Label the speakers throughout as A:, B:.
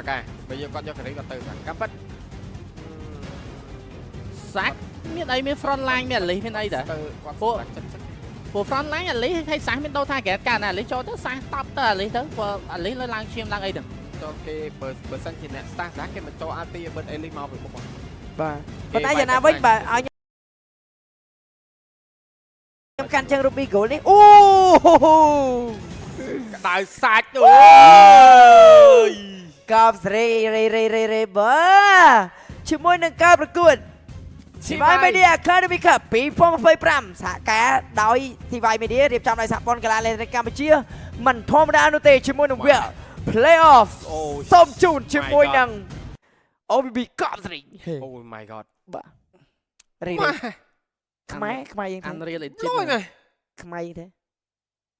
A: cả bây giờ con cho cái đấy còn từ cắm bắt
B: sát miền ấy miền front line miền lý miền ấy đó
A: từ qua
B: Phố- của front line lý hay sáng miền đâu thay kẻ cả này lý cho tới sáng top tới lý tới của lý lên lang chim lang ấy được
A: cho cái bờ sân thì nè start giá cái mình cho anti bên Ellie mau về một quả
C: Bà bên nãy giờ nào với bà ở nhâm can chân Ruby gỗ đi
A: đại sạch ơi
C: cọp rê bà chỉ môi nâng caoประกวดทีไวมีเดียเคยได้มีครับปีพงไฟปรำสะแกโดยทีไวมีเดียเรียบจำในสากลกีฬาในรายการเชียมันธรรมดาโนเตชิมวยหนึ่งเวียเพลย์ออฟส้มจูนชิมวยหนึ่งโอบีกอบสิ
A: oh my god
C: บ้ารีทำไมยัง
B: อัน
C: ไง
B: เรียล
A: lôi này
C: ทำไมthế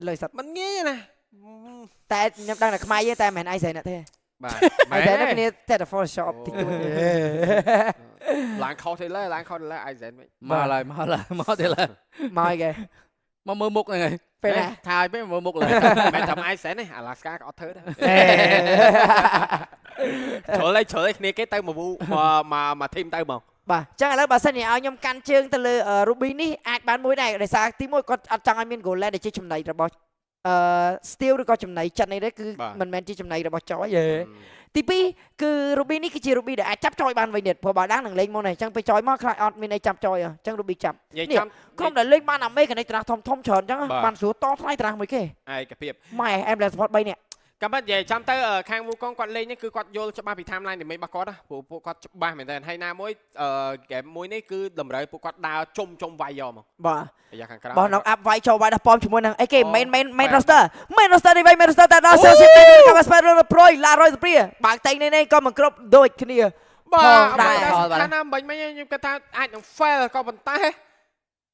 C: เลยสัตว์
A: mình nghe này
C: แต่ยังดังแต่ทำไมแต่แมนไอเซนนะเท่
A: bà
C: ไอเซนนั่นนี่แต่แต่ฟอร์ช็อปติดตัว
A: làng kho thì lấy ai dễ vậy
B: มาเลยมาเดี๋ยวเลย
C: มาไง
B: มามือมุกเลยไง
C: เป็นไง
B: ทายไม่มือมุกเลย
A: mẹ thầm ai sẽ này Alaska có thứ đó trở lấy này cái tay mà vu mà thêm tay mà
C: บ่จังแล้วบ่ซั่นนี่เอายำกันเชิงตะลือรูบี้นี่อาจบานมวยได้ได้ซากที่มวยก็จังไอ้มีนโกลแล้วได้จำไหนระบ่สตีลหรือก็จำไหนจัดในได้คือมันแม่นที่จำไหนระบ่จอยเย่ที่ปีคือรูบี้นี่คือจีรูบี้ได้จับจอยบานไว้เด็ดพอบาดังหนังเล่งมองไหนจังไปจอยมาใครออดมีในจับจอยจังรูบี้จับ
A: vậy
C: เนี่ย
A: chăm
C: ก็ได้เล่งบ้านอเมริกันในตราทอมเฉินจังบ้านสูตอไทยตราไม่เก้
A: ai cái việc
C: ไม่แอมแลสปอร์ตใบเนี่ย
A: cắm bắt về chăm tới ở khang vu con quạt lên nhá cứ quạt vô cho ba bị tham line thì mấy ba có đó phụ quạt ba mình tên hay na mối cái mối này cứ đầm đấy phụ quạt đào trong vài giờ mà
C: บ่
A: bây giờ khang cái
C: บอล
A: đó
C: น้องอัพไว้โชว์ไว้ดับปอมชั่วโมงนึงไอ้เกมเมนโรสเตอร์ได้ไว้เมนโรสเตอร์แต่ดาวเซลซิตี้กับสเปโร่โปรยลารอยสเปรียบางเต็งในก็มันครบโดยคณี
A: bà
C: đại.
A: khả năng bệnh mấy nhưng cái ta ai cũng fail có vận tải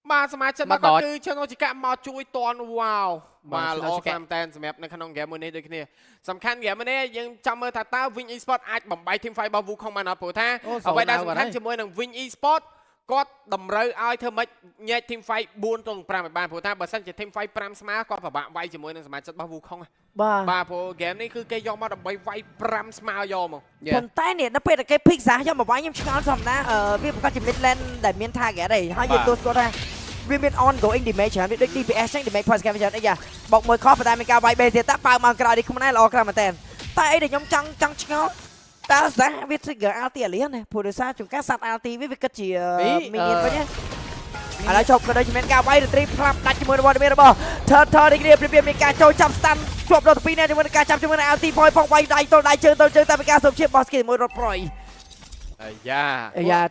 A: màสมาชิกมาก็คือเชิงโอจิกะมาช่วยตอนว้าวมาโลคามแตนสำหรับในขนมแกมือนี้ด้วยกันเนี่ยสำคัญแกมือนี้ยังจำเมื่อตาวินอีสปอร์ตอาจบ่มใบทีมไฟบาวูของมันนะผู้ท่าเอาไว้ได้สำคัญจะมือหนึ่งวินอีสปอร์ตก็ดำเรือเอาเธอมาแยกทีมไฟบุญตรงปรามบ้านผู้ท่าบัดสั้นจะทีมไฟปรามสมาก็แบบไว้จะมือหนึ่งสมาชิกบาวูของบ้าผู้แกนี่คือแกยอมมาดำใบไว้ปรามสมายอม
C: คนใต้เนี่ยนับเป็นแต่แกพลิกสายย่อมมาไว้ยังชนะสมนะพี่ประกาศจิมิดแลนด์แต่เมียนท่าแกได้ให้ยืนตัวตัวได้วินเป็นออนโกอิงดิเมชั่นด้วย DPS ช่างดิเมชั่นพอสแกนไปจัดไอ้ยาบอกมวยคอปแต่ไม่กล้าไว้เบสตาปางมังกรดิคุมันได้รอกระมาแตนแต่ไอ้เด็กยอมจังชงตาสะวิทย์เกิดอาร์ตีอะไรเนี่ยผู้โดยสารจุดแก๊สสัตว์อาร์ตีวิกฤตจีมีเงินปะเนี่ยอะไรชกก็ได้จิมิดกล้าไว้ตรีพลับดัชมวยบอลเมย์บอลเธอได้เรียบมีการโจจับสตันจบโดนปีนี้จิมิดการจับจิมิดอาร์ตีพอยพองไว้ได้ตัวได้เจอแต่เป็นการสมเชียบบอสกินมวยรถปล่อย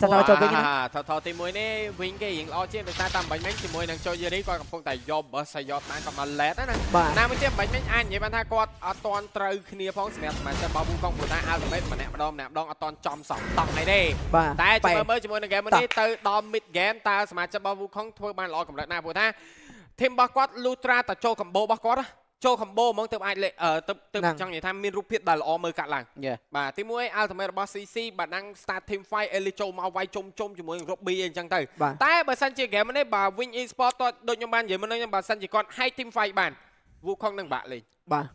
C: ถ้าเราจบไปยัง
A: ทอทีมวยนี่วิ่งแกยิงล้อเชี่ยนแต่ตามใบแมงทีมวยนังโจยนี่ก็กับพวกแต่ยอมเบอร์สยอดนั่นกับมาแลดนั่นน้ำไม่เชี่ยใบแมงอันยี่ปัญหาก็ตอนตรึกเนียพ้องสมัยมันจะบาบูกองผู้ท้าอัลเมทมันแหนมดองตอนจอมสองตองไงเด้แต่จะมาเบอร์ทีมวยในเกมวันนี้เตอร์ดอมมิดเกมตาสมัยจะบาบูของทัวร์บ้านล้อกับหน้าผู้ท้าทีมบาร์กอตลูตราแต่โจคัมโบบาร์กอตโชว์คอมโบมองเติมไอเล่เติมจังอย่างทำมีรูปเพียรดาลอมือกัดหลังบ่าที่มวยอัลทำไมบอสซีบ่านั่งสตาร์ทีมไฟเอลิโจมาไว้จมจมูกรบบีเองจังเตอแต่บ่าซันจีแกมันได้บ่าวินอีสปอร์ตโดยยมบานเยอะมันยังบ่าซันจีก่อนให้ทีมไฟบ้านบุคคลนั่งบ่าเลย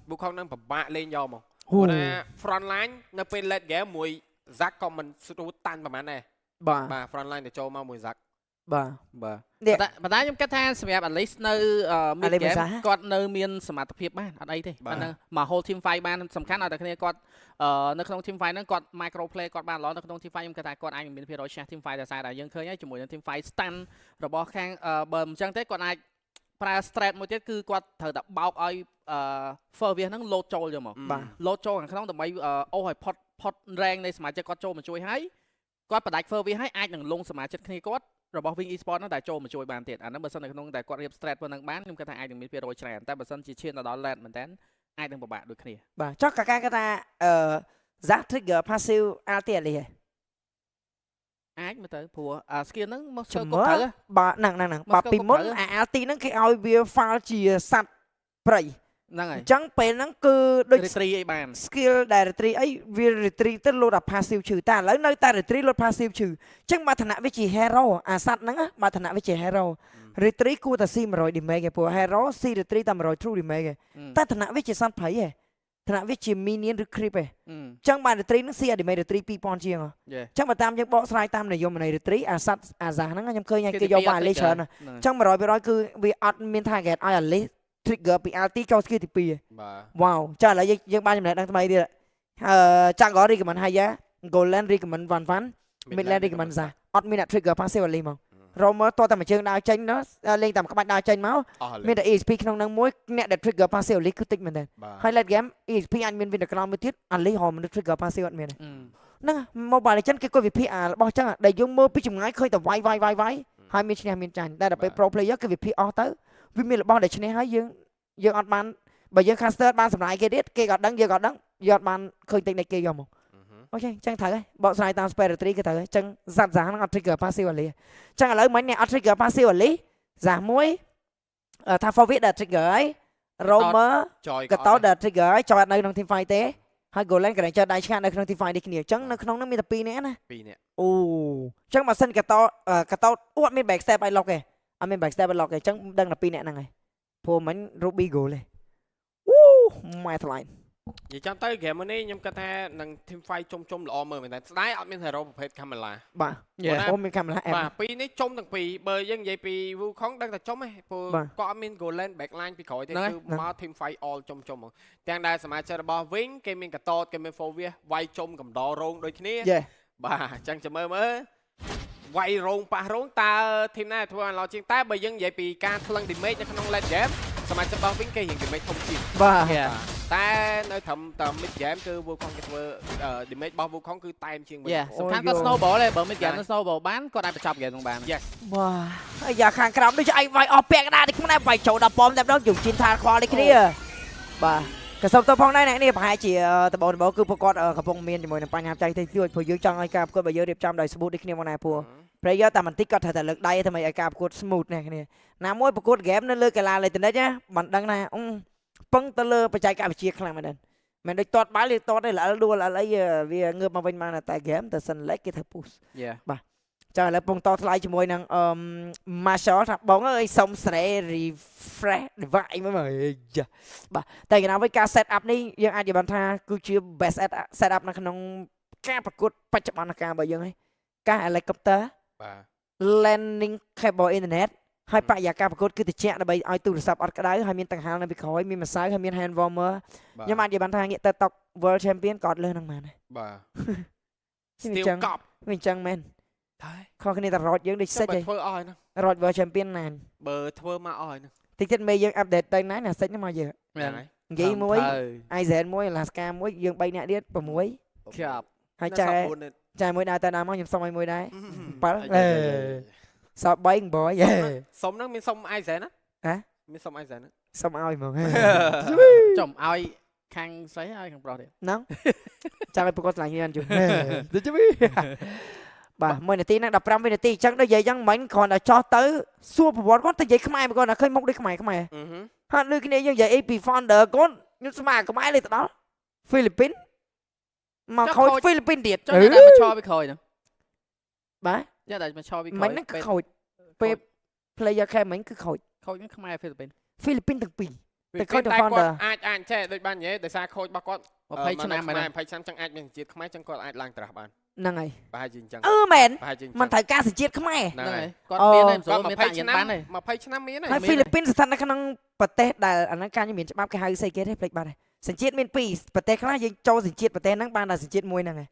A: บุคคลนั่งบ่าเลยยอมคนน่ะฟรอนไลน์นั่งเป็นเล็ดแกมวยซักก็มันสุดตันประมาณนี้บ่าฟรอนไลน์เดี๋ยวโจมามวยซัก
B: ปัญหายังกระทำสมัยอันลิสเนอร์มีแกมกอดเนอร์มีนสมัติเพียบบ้านอะไรที่มาโฮทีมไฟบ้านสำคัญเอาแต่คนนี้กอดในขนมทีมไฟนั้นกอดไมโครเพลย์กอดบ้านล้อในขนมทีมไฟยังกระทำกอดไอ้มีเพียรโรชทีมไฟแต่สายแต่ยังเคยให้จมูกทีมไฟสตันระบบแข่งเบิ่มจังเต้กอดไอ้ปลาสเตรทโมเดลคือกอดเธอแบบเบาไอ้เฟอร์เวียนั่งโลโจอยู่มั้งโลโจของขนมแต่ไม่โอ้ยพอดแรงในสมัยจะกอดโจมาช่วยให้กอดประดับเฟอร์เวียให้ไอ้หนึ่งลงสมัยจะคณีกอดระบบวิ่งอีสปอร์ตนั่นแต่โจมาช่วยบานเตียนอันนั้นเบอร์ซันในขนมแต่กอดเรียบสเตรทบนนังบ้านยังกระทำไอ้ถึงมีเพียรโรยแฉนแต่เบอร์ซันจีเชียนแต่ดอลแลนด์เหมือนกันไอ้ถึงประบาดด้วยคณี
C: ช็อกกับการกระทำซักทริกเกอร์พาซิลอาร์เตียเลย
B: ไอ้มาเตอร์ผัวสกิลนั้นมาเชิญกดเถอะ
C: บ่หนังบ่ปีมุ้งอาร์ตีนั่นคือเอาเบียร์ฟาจีสัตว์ปรี
B: นั่งไง
C: จังเป็นนั่นคือโดย
B: ตรีไอ้บ้าน
C: สกิลได้ตรีไอ้วิริตรีต้นโลดพาซิลชื่อแต่แล้วในแต่ตรีโลดพาซิลชื่อจังมาถนัดวิจิเฮโร่สัตว์นั่นมาถนัดวิจิเฮโร่ริตรีกูแต่ซีมรอยดิเมกผัวเฮโร่ซีริตรีตามรอยทรูดิเมกแต่ถนัดวิจิสัตว์ไผ่ ថ្នាក់វាជា minion ឬ creep ឯង
B: Ừ.
C: ចឹងបានរីត្រីនឹងស៊ី anime រីត្រី2000ជាង
B: Yeah.
C: ចឹងបើតាមយើងបកស្រាយតាមនិយមន័យរីត្រីអាសត្វអាសាហ្នឹងខ្ញុំឃើញគេយក
B: Cái
C: violation
B: trigger.
C: ចឹង 100% គឺវាអត់មាន target ឲ្យ at least trigger ពី ulti ចូល skill ទី2
A: បាទ
C: wow ចាឥឡូវយើងបានចំណេះដឹងថ្មីទៀតចាំក៏ recommend Haya Golden recommend Van Van Midland recommend សាអត់មានអ្នក trigger passive only មក Romer តោះតែមួយជើងដើរចេញណាលេងតាមក្បាច់ដើរចេញមក
A: អស់
C: មានតែ EXP ក្នុងហ្នឹងមួយអ្នកដែល trigger passive only គឺតិចមែនទេ
A: បាទ
C: ហើយ late game EXP អាចមាន win នៅក្រោមមួយទៀត only ហមមនុស្ស trigger passive អត់មានទេ
B: Ừ.
C: ហ្នឹង Mobile Legends គេគាត់វិភាគរបស់ចឹងដែលយើងមើលពីចម្ងាយឃើញតែវាយហើយមានឈ្នះមានចាញ់តែដល់ពេល pro player គេវិភាគអស់ទៅវាមានរបស់ដែលឈ្នះហើយយើងអត់បានបើយើង caster បានសម្រាយគេទៀតគេក៏ដឹងយើងក៏ដឹងយើងអត់បានឃើញតិចនៃគេយកមកអូខេចឹងត្រូវហើយបកស្រាយតាម spiritry គេត្រូវហើយចឹងសត្វសាហ្នឹងអត់ trigger passive អលីចឹងឥឡូវមិញអ្នកអត់ trigger passive អលីសាមួយថា forward ដែល trigger ហើយ roamer
A: ចយ
C: ក៏តោដែល trigger ហើយចោតនៅក្នុង team fight ទេហើយ golden ក៏ចោតដៃឆ្កាត់នៅក្នុង team fight នេះគ្នាចឹងនៅក្នុងនោះមានតែ2នាក់ណា
A: 2នាក់
C: អូចឹងបើសិនក៏តោអត់មាន back step ឲ្យ lock ទេអត់មាន back step ឲ្យ lock ទេចឹងដឹងតែ2នាក់ហ្នឹងហើយព្រោះមិញ ruby goal ទេអូម៉ែថ្លៃ
A: និយាយចាំទៅ game នេះខ្ញុំគិតថានឹង team fight ជុំល្អមើលមែនតើស្ដាយអត់មាន hero ប្រភេទ Camilla
C: បាទ
B: Yeah.
C: អូមានកាមេរ៉ា app
A: បាទពីរនេះជុំទាំងពីរបើយើងនិយាយពី Wukong ដឹងតែជុំហ៎ព្រោះ
C: បាទ
A: គាត់អត់មាន Golden backline ពីក្រោយទេ
B: ហ្នឹង
A: គឺ
C: ហើយ
A: មក team fight all ជុំហ្មងទាំងដែលសមាជិករបស់ Wing គេមានកតតគេមាន Fovius វាយជុំកំដររោងដូចគ្នា
C: យេ
A: បាទអញ្ចឹងចាំមើលវាយរោងប៉ះរោងតើ team ណាធ្វើឲ្យល្អជាងតែបើយើងនិយាយពីការថ្លឹង damage នៅក្នុង late game សមាជិករបស់ Wing គេរៀង damage ធំជាង
C: បាទ
B: Yeah.
A: តែនៅត្រឹមតែ mid game គឺ Wukong គេធ្វើ damage របស់ Wukong គឺតែមជាងវិញ
B: Yeah. សំខាន់
C: អូ
B: គាត់
C: យ
B: snowball ទេបើ mid game ទៅ snowball បានគាត់អាចបញ្ចប់ game ហ្នឹងបាន
A: Yes
C: បាទហើយយ៉ាខាងក្រោមដូចឯងវាយអស់ពាក់កណ្ដាលនេះខ្លួនឯងវាយចូលដល់ប៉មតែម្ដងយើងជិនថាខ្វល់នេះគ្នាបាទក៏សូមទោសផងដែរអ្នកនេះប្រហែលជាដបគឺពួកគាត់កំពុងមានជាមួយនឹងបញ្ហាបច្ចេកទេសទៀតព្រោះយើងចង់ឲ្យការប្រកួតរបស់យើងរៀបចំដោយ smooth ដូចគ្នាមកណាព្រោះ player តែបន្តិចគាត់ត្រូវតែលើកដៃដើម្បីឲ្យការប្រកួត smooth ណាគ្នាណាមួយប្រកួត game នៅលើកីឡាលេខតនិចណាមិនដឹងថាពឹងទៅលើបច្ចេកវិទ្យាខ្លាំងមែនទេមិនដូចតតបាល់ទេតតទេល្អដួលអីវាងើបមកវិញមកតែ game តែសិនលេខគេធ្វើ push
B: Yeah.
C: ចាឥឡូវពងតថ្លៃជាមួយនឹងMarshall ថាបងអើយសុំស្រែ refresh device មកមើលយ៉ាបាទតែកណ្ដាលវិញការ set up នេះយើងអាចនិយាយបានថាគឺជា best set up នៅក្នុងការប្រកួតបច្ចុប្បន្នកាលរបស់យើងហើយការ helicopter
A: បាទ
C: landing cable internet ហើយបរិយាកាសប្រកួតគឺត្រជាក់ដើម្បីឲ្យទូរស័ព្ទអត់ក្តៅហើយមានតង្ហាលនៅពីក្រោយមានម្សៅហើយមាន hand warmer ខ្ញុំអាចនិយាយបានថាងាកទៅតុក world champion ក៏អត់លើហ្នឹងបានដែរ
A: បាទ
C: Steel
A: Steel Cup
C: វាអញ្ចឹងមែន
A: តែ
C: ខុសគ្នាតែរត់យើងដូចសិច
A: បើ
C: ហី
A: ធ្វើអស់ហើយហ្នឹង
C: រត់ world champion ណាន
A: បើធ្វើមកអស់ហើយហ្នឹង
C: តិចទៀតមេយើង update ទៅណាសិចហ្នឹងមកយើង
A: ហ្នឹងហើយ
C: និយាយមួយ
B: ទៅ
C: Aizen មួយ Alaska មួយយើង3នាក់ទៀត6
B: ครับ
C: ហើយ
A: នៅ
C: ចែ
A: សល់4នេះ
C: ចែមួយដើរទៅដើរមកខ្ញុំសុំឲ្យមួយដែរ 7
A: អេ
C: សល់3បងយេ
A: សុំហ្នឹងមានសុំ Aizen ណា
C: ហ៎
A: មានសុំ Aizen ណា
C: សុំឲ្យហ្មង
B: ចំឲ្យខាងស្រីឲ្យខាងប្រុសទៀត
C: ហ្នឹងចាំឲ្យប្រកួតឆ្លាញ់គ្នាជុំទៅជុំបាទ1នាទីហ្នឹង15វិនាទីអញ្ចឹងដូចនិយាយអញ្ចឹងមិញគ្រាន់តែចោះទៅសួរប្រវត្តិគាត់ទៅនិយាយខ្មែរមកគាត់ឃើញមុខដូចខ្មែរហាត់លឺគ្នាយើងនិយាយ AP founder គាត់ខ្ញុំស្មានខ្មែរលេទៅដល់ហ្វីលីពីនមកខូចហ្វីលីពីនទៀត
B: ចុះតែមកឈរពីក្រោយហ្នឹង
C: បាទ
B: យ៉ាតែមកឈរពីក្រោយ
C: មិញហ្នឹងគឺខូចពេល player ខែមិញគឺខូច
B: ខូចហ្នឹងខ្មែរហ្វីលីពីន
C: ហ្វីលីពីនទាំងពីរ
A: តែគាត់អាចចេះដូចបាននិយាយដោយសារខូចរបស់គាត់
B: 20ឆ្នាំហើយ
A: 20ឆ្នាំចឹងអាចមានសញ្ជាតិខ្មែរចឹងគាត់អាចឡើងត្រាស់បាន
C: ហ្នឹងហើយ
A: ប្រហែលជាអញ្ចឹង
C: មែន
A: ប្រហែលជាអញ្ចឹង
C: มันត្រូវការសញ្ជាតិខ្មែរ
A: ហ្នឹងហើយ
B: គាត់មានហើយមិនស្រួលមានតាញ់បានទេ
A: 20ឆ្នាំមាន
C: ហើ
A: ហើយ យ
C: ហ្វីលីពីនស្ថិតនៅក្នុងប្រទេសដែលអាហ្នឹងការមានច្បាប់គេហៅស្អីគេទេភ្លេចបាត់ហើយសញ្ជាតិមាន2ប្រទេសខ្លះយើងចូលសញ្ជាតិប្រទេសហ្នឹងបានតែសញ្ជាតិមួយហ្នឹងហើយ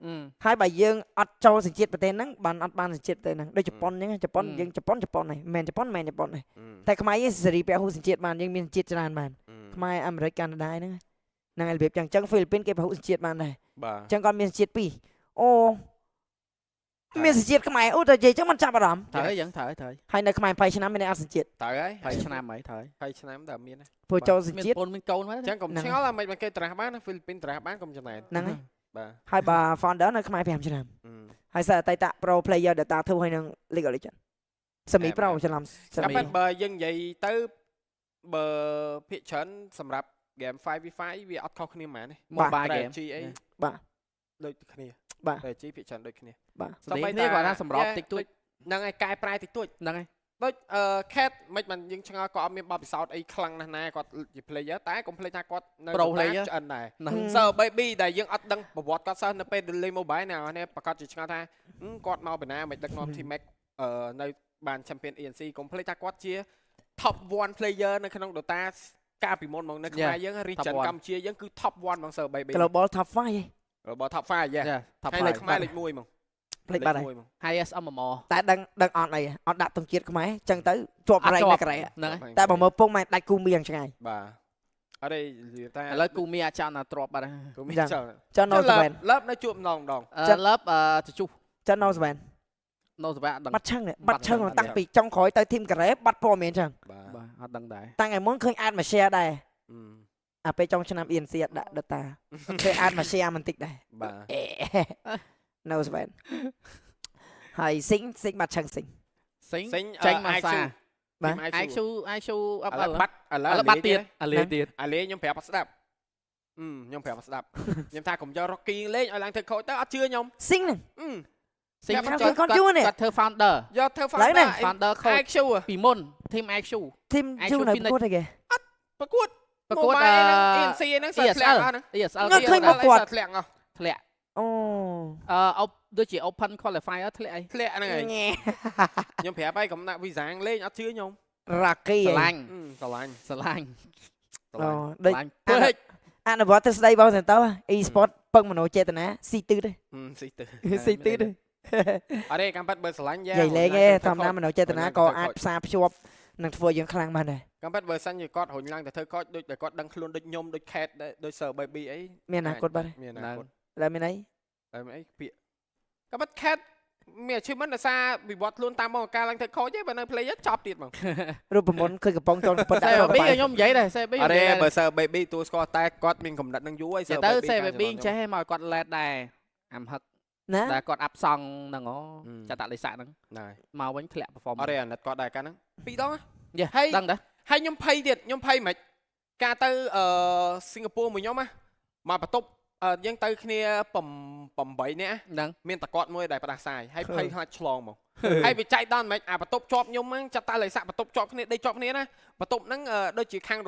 C: ហើយបើយើងអត់ចូលសញ្ជាតិប្រទេសហ្នឹងបានអត់បានសញ្ជាតិប្រទេសហ្នឹងដូចជប៉ុនអញ្ចឹងជប៉ុនយើងជប៉ុនហ្នឹងមិនជប៉ុនមែនជប៉ុនហ្នឹងតែខ្មែរយើងសេរីពហុសញ្ជាតិបានយើងមានសញ្ជាតិច្រើនបានខ្មែរអាមេរិកកាណាដាហ្នឹងហ្នឹងហើយរបៀបចឹងអញ្ចឹងហ្វីលីពីនគេពហុសញ្ជាតិបានដែរ
A: បាទ
C: អញ្ចឹងគាត់មានសញ្ជាតិ2អូមានសញ្ជាតិខ្មែរអូតែនិយាយចឹងមិនចាប់អារម្មណ៍
B: ត្រូវអញ្ចឹងត្រូវ
C: ហើយនៅខ្មែរ20ឆ្នាំមានអត់សញ្ជាតិ
A: ត្រូវហើយ
B: 20ឆ្នាំហើយត្រូវ
A: 20ឆ្នាំតែមាន
C: ព្រោះចូលសញ្
B: មាន
C: ជាតិ
B: ពូនមានកូនមក
A: អញ្ចឹងកុំឆ្ងល់ថាមិនគេត្រាស់បានហ្វីលីពីនត្រាស់បានកុំចំណែន
C: ហ្នឹងហើយ
A: បាទ
C: ហើយបើ founder នៅខ្មែរ5ឆ្នាំហើយសិស្សអតីត pro player Dota 2ហើយនឹង League of Legends semi pro ច្រឡំ
A: តែប៉ុន្តែបើយើងនិយាយទៅបើភាគច្រើនសម្រាប់ game 5v5 វាអត់ខុសគ្នាហ្មងទេ
B: mobile game
A: ជីអី
C: បាទ
A: ដូចគ្នា
C: បាទ
A: តែជីភាគច្រើនដូចគ្នា
C: បាទ
B: សម្រាប់នេះគាត់ថាសម្របតិចតួច
A: ហ្នឹងហើយកែប្រែតិចតួច
B: ហ្នឹងហើយ
A: ដូចខេតមិនមិនយើងឆ្ងល់គាត់អត់មានបបពិសោធន៍អីខ្លាំងណាស់ណាគាត់ជា player តែកុំភ្លេចថាគាត់នៅ
B: Pro player
A: ឆ្អិនដែរ
B: ហ្នឹង
A: Sir Baby ដែលយើងអត់ដឹងប្រវត្តិគាត់សោះនៅពេល delay mobile ណានេះប្រកាសជាឆ្ងល់ថាគាត់មកពីណាមិនដឹកនាំ team Mac នៅបាន champion ENC កុំភ្លេចថាគាត់ជា top 1 player នៅក្នុង Dota កាលពីមុនមកនៅខ្មែរយើង region កម្ពុជាយើងគឺ top 1 ហ្មង Sir Baby
C: global top 5
A: Global top 5 yeah
B: top
A: ហើយនៅខ្មែរលេខ1ហ្មង
C: ផ្លេចបាត់ហើយ
B: highest MMR
C: តែដឹងអត់អីអត់ដាក់ទង់ជាតិខ្មែរចឹងទៅជាប់រែងនៅក្រែ
B: ហ្នឹងហើយ
C: តែបើមើលពងមិនដាច់គូមីយ៉ាងឆ្ងាយ
A: បាទអត់ទេតែ
B: ឥឡូវគូមីអាចចង់ណាទ្របបាត់ហើយ
A: គូមីចោល
C: ចុះ no seven
A: លើបនៅជួបម្ដង
B: លើបទៅជុះ
C: ចុះ no seven
B: no សបាអត់ដឹង
C: បាត់ឆឹងតាំងពីចុងក្រោយទៅធីមការ៉េបាត់ព័ត៌មានចឹង
B: បាទអត់ដឹងដែរ
C: តាំងឯមុនឃើញអាចមក share ដែរអាពេលចុងឆ្នាំ ENC អត់ដាក់ data ពេលអាចមក share បន្តិចដែរ
A: បាទ
C: no seven ហើយសិងបាត់ឆឹងសិង
B: សិងចេញមកសា
C: បាទ
B: IQ up
A: ឥឡូវបាត់ឥឡូវ
B: បាត់ទៀតអាលេទៀត
A: អាលេខ្ញុំប្រាប់អត់ស្ដាប់ខ្ញុំប្រាប់អត់ស្ដាប់ខ្ញុំថាកុំយក Rocky លេងឲ្យឡើងធ្វើខូចទៅអត់ជឿខ្ញុំ
C: សិងហ្នឹង
B: សិង
C: គាត់
B: គាត់ធ្វើ founder
A: យកធ្វើ
B: founder coach
A: IQ
B: ពីមុន team IQ
C: ធីមជូនៅប្រកួតអីគេ
A: ប្រកួត ENC ហ្នឹងសិតធ្លាក់អស់ហ្នឹង
B: ESL
C: ឃើញមកគាត់
A: ធ្លាក់អស់
B: ធ្លាក់
C: អូ
B: ដូចជា open qualifier ធ្លាក់អី
A: ធ្លាក់ហ្នឹងហើយខ្ញុំប្រាប់ហើយកុំដាក់វីសាងលេងអត់ជឿខ្ញុំ
C: រ៉ាគី
B: ស្រឡាញ់
A: ស្រឡាញ់
B: ស្រឡាញ់
C: អូ
B: ដូច
C: ពេកអនុវត្តទស្សន័យបងសិនទៅ e-sport ពឹងមโนចេតនាស៊ីទឺទេ
A: ស៊ីទៅ
C: ស៊ីទឺទេ
A: អរេកំប៉ាត់បើស្រឡាញ់យ៉ា
C: និយាយលេងទេធម្មតាមโนចេតនាក៏អាចផ្សារភ្ជាប់នឹងធ្វើយើងខ្លាំងបានដែរ
A: កំប៉ាត់បើសិនជាគាត់រុញឡើងទៅធ្វើខូចដូចតែគាត់ដឹងខ្លួនដូចខ្ញុំដូចខេតដូច Sir Baby អី
C: មានអនាគតបាទ
A: មានអនាគត
C: ឡើយមានអី
A: ហើយអីពាក្យកំប៉ាត់ខេតមាន achievement ដោយសារវិវត្តខ្លួនតាមមកការឡើងទៅខូចទេបើនៅ player ចប់ទៀតហ្មង
C: រូបមន្តឃើញកំប៉ុងចង់ពត់ដាក់
B: Baby ខ្ញុំនិយាយដែរ Baby
A: អរេបើ Sir Baby ទួស្គាល់តែគាត់មានកំណត់នឹងយូរហើយ
B: Sir Baby ចេះឲ្យមកគាត់ lead ដែរអាំហឹក
C: ណា
B: តែគាត់អាប់សង់ហ្នឹងចាតាក់លេសាហ្នឹង
A: ហ្នឹង
B: មកវិញធ្លាក់ perform
A: អរេអាណិតគាត់ដែរកាលហ្នឹងពីរដង
B: ហើយដឹងដែរ
A: ហើយខ្ញុំភ័យទៀតខ្ញុំភ័យមិនការទៅសិង្ហបុរីមួយខ្ញុំមកបន្ទប់យើងទៅគ្នា8នាក់
B: ហ្នឹង
A: មានតគាត់មួយដែលផ្ដាសាយហើយភ័យខ្លាចឆ្លងមកហើយវាចែកដល់មិនអាបន្ទប់ជាប់ខ្ញុំហ្នឹងចាត់តែលេខសាក់បន្ទប់ជាប់គ្នាដេកជាប់គ្នាណាបន្ទប់ហ្នឹងដូចជាខាង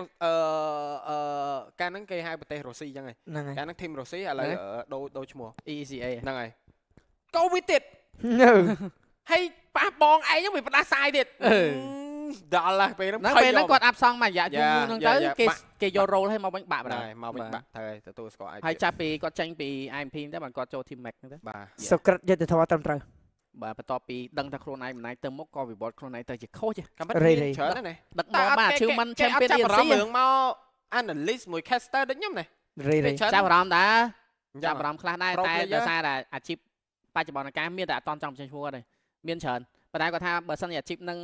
A: កាលហ្នឹងគេហៅប្រទេសរុស្ស៊ីអញ្ចឹងហើយ
C: ហ្នឹងហើយ
A: កាលហ្នឹងធីមរុស្ស៊ីឥឡូវដូរឈ្មោះ
B: ECA
A: ហ្នឹងហើយកូវីដទៀត
C: នៅ
A: ហើយប៉ះបងឯងហ្នឹងវាផ្ដាសាយទៀតដល់ឡាពេលហ្នឹង
B: ហ្នឹងពេលហ្នឹងគាត់អាប់សង់មករយៈយូរហ្នឹងទៅគេយក role ឲ្យមកវិញបាក់បណ្ដោយ
A: មកវិញបាក់ត្រូវហើយទទួលស្គាល់ឯង
B: ហើយចាប់ពីគាត់ចេញពី IMP ទៅបានគាត់ចូល Team Mac ហ្នឹងទៅ
A: បាទ
C: សុក្រិតយុទ្ធធម៌ត្រឹមត្រូវ
B: បាទបន្ទាប់ពីដឹងថាខ្លួនឯងមិនអាចទៅមុខក៏វិវត្តខ្លួនឯងទៅជា coach
A: កំប៉ាត់មានច្រើនណាស់
B: ដឹកនាំបាន achievement champion
A: ចាប់
B: ENC
A: រឿងមក analyst មួយ caster ដូចខ្ញុំណា
C: រី
B: ចាប់អារម្មណ៍ដែរ
A: ចាំ
B: ចាប់អារម្មណ៍ខ្លះដែរតែដោយសារតែអាជីពបច្ចុប្បន្នកាលមានតែអត់តន់ចង់ចេញឈ្មោះទេមានច្រើនប៉ុន្តែគាត់ថាបើសិនជាអាជីពនឹង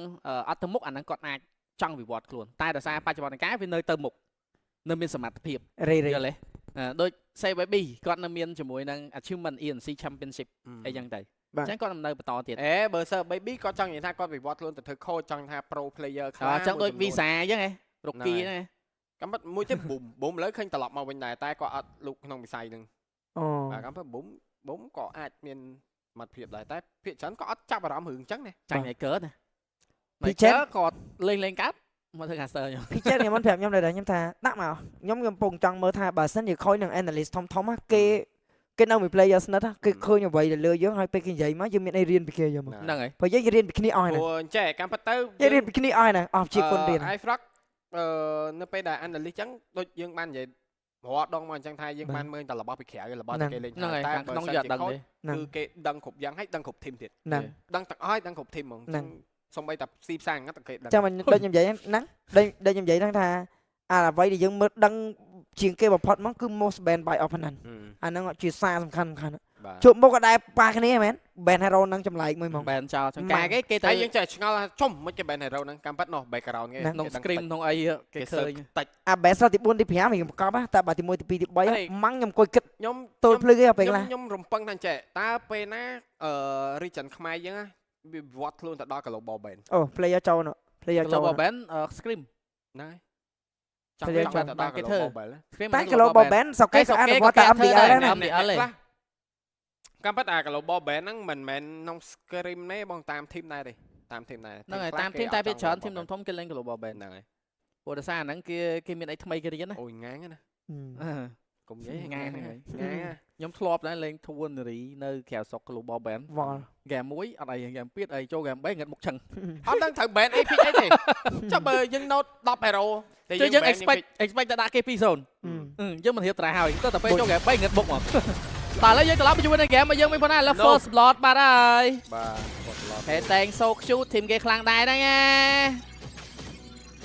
B: អត់ទៅមុខអាហ្នឹងគាត់អាចចង់វិវត្តខ្លួនតែដោយសារបច្ចុប្បន្នកាលវានៅទៅមុខនៅមានសមត្ថភាព
C: រី
B: យល់ទេដូច Baby គាត់នៅមានជាមួយនឹង achievement ENC championship អីចឹងទៅអញ្ចឹងគាត់នៅបន្តទៀត
A: បើ Sir Baby គាត់ចង់និយាយថាគាត់វិវត្តខ្លួនទៅធ្វើ coach ចង់ថា pro player ខ្លះ
B: អញ្ចឹងដូច Visa អញ្ចឹងហ៎ Rookie ហ្នឹង
A: កំប៉ាត់មួយទៀត boom ឥឡូវឃើញត្រឡប់មកវិញដែរតែគាត់អត់លូកក្នុងវិស័យហ្នឹង
C: អូ
A: បាទកំប៉ាត់ boom ក៏អាចមានសមត្ថភាពដែរតែភាគច្រើនក៏អត់ចាប់អារម្មណ៍រឿងអញ្ចឹងណា
B: ចាញ់ឲ្យកើតណាពីចេះគាត់លេងកើតមកធ្វើ caster ខ្ញុំ
C: ពីចេះខ្ញុំមិនប្រាប់ខ្ញុំដែរខ្ញុំថាដាក់មកខ្ញុំកំពុងចង់មើលថាបើសិនជាខ້ອຍនឹង analyst ធំគេនៅមួយ player ស្និទ្ធគេឃើញអ្វីដែលលើយើងហើយពេលគេនិយាយមកយើងមានអីរៀនពីគេយើងមក
B: ហ្នឹងហើយ
C: ព្រោះយើងរៀនពីគ្នាអស់ហើយណា
A: ព្រោះអញ្ចឹងកំប៉ាត់ទៅ
C: យើងរៀនពីគ្នាអស់ហើយណាអស់ជាគុណរៀន
A: iFrog នៅពេលដែល analyst អញ្ចឹងដូចយើងបាននិយាយរាល់ដងមកអញ្ចឹងថាយើងបានមើលតែរបស់ពីក្រៅរបស់តែគេលេង
B: ហ្នឹងហើយខាងក្នុងយកដឹងទេ
A: គឺគេដឹងគ្រប់យ៉ាងហើយដឹងគ្រប់ team ទៀត
C: ហ្នឹង
A: ដឹងទាំងអស់ហើយដឹងគ្រប់ team ហ្មង
C: ហ្នឹង
A: សំបីតែស៊ីផ្សារហ្នឹងតែគេដឹង
C: ចាំមិនដូចខ្ញុំនិយាយហ្នឹងដូចខ្ញុំនិយាយហ្នឹងថាអ្វីដែលយើងមើលដឹងជាងគេបំផុតមកគឺ most banned by opponent អាហ្នឹងជាសារសំខាន់ជួបមុខក៏ដែរប៉ះគ្នាមែន ban hero ហ្នឹងចម្លែកមួយហ្មង
B: ban ចោលចង្ការគេទៅ
A: ហើយយើងចេះឆ្ងល់ថាចុំមិនគេ ban hero ហ្នឹងកំប៉ាត់នោះ background គេ
B: ក្នុង screen ក្នុងអីគេឃើញ
A: តិច
C: អា ban ស្រត់ទី4ទី5ខ្ញុំប្រកបតែបើទី1ទី2ទី3ម៉ាំងខ្ញុំអង្គុយគិត
A: ខ្ញុំ
C: ទល់ភ្លឺគេពេលខ្លះ
A: ខ្ញុំរំពឹងថាចេះតើពេលណាregion ខ្មែរយើងវាវត្តខ្លួនទៅដល់ global ban
C: អូ player ចូលនោះ player ចូល
B: global ban scream
A: ហ្នឹងចង់ទៅដល់ global ban
B: scream
C: តែ global ban សកេក៏អនុវត្តតែ MDL ដែរណា
B: MDL
A: កំប៉ាត់អា global ban ហ្នឹងមិនមែនក្នុង scream ទេបងតាម team ដែរទេ តាមធីមដែរ
B: ហ្នឹងហើយតាមធីមតែវាច្រើនធីមធំគេលេង global band
A: ហ្នឹងហើយ
B: ព្រោះដោយសារអាហ្នឹងគេមានអីថ្មីគេរៀនណា
A: អូយងាយណា កុំនិយាយ
B: ងាយ
A: ងាយ
B: ហ្នឹងហើយ
A: ងាយ
B: ខ្ញុំធ្លាប់ដែរលេង Turnary នៅក្រៅស្រុក global band
C: វល់
B: ហ្គេម1អត់អីហ្គេម2អីចូល game 3ងឹតមុខឆឹង
A: អត់ដឹងត្រូវ band អី pick អីទេចាំបើយើង note 10 hero តែ
B: យើង expect តែដាក់គេ2-0យើងមិនរៀបត្រាហើយទៅពេលចូល game 3ងឹតមុខមកតែឥឡូវយើងត្រឡប់មកជាមួយនឹង game របស់យើងវិញផងណាឥឡូវ first blood បាត់ហើយ
A: បាទ first blood
B: ហេតែង so cute ធីមគេខ្លាំងដែរហ្នឹងណា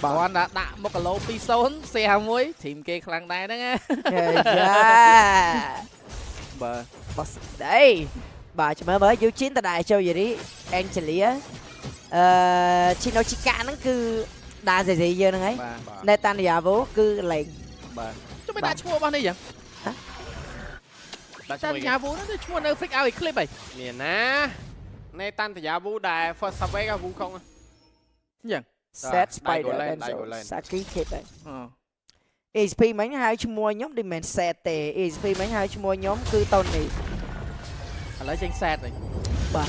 B: បានដាក់មុខគីឡូ 2-0 សៀមួយធីមគេខ្លាំងដែរហ្នឹងណា បាទ
C: boss đây bà cho mới mới chín ta đại cho gì đi Angelia Chinochika nó cứ đa gì giờ này Netanyahu cứ lệnh
B: បាទចុះមិនដាក់ឈ្មោះរបស់នេះយ៉ាង
A: ដាក់ឈ្មោះ
B: Netanyahu ហ្នឹងឈ្មោះនៅ fix ឲ្យ clip ហី
A: មានណា Netanyahu ដែល first survey ក៏វូខុង
B: យ៉ាង
C: set spider
A: lên,
C: and
A: lên.
C: Saki kid đấy
B: អូ
C: ESP មិញហើយឈ្មោះខ្ញុំ មិនមែន set ទេ ESP មិញហើយឈ្មោះខ្ញុំគឺតូនី
B: ឥឡូវចេញ set ហើយ
C: បាទ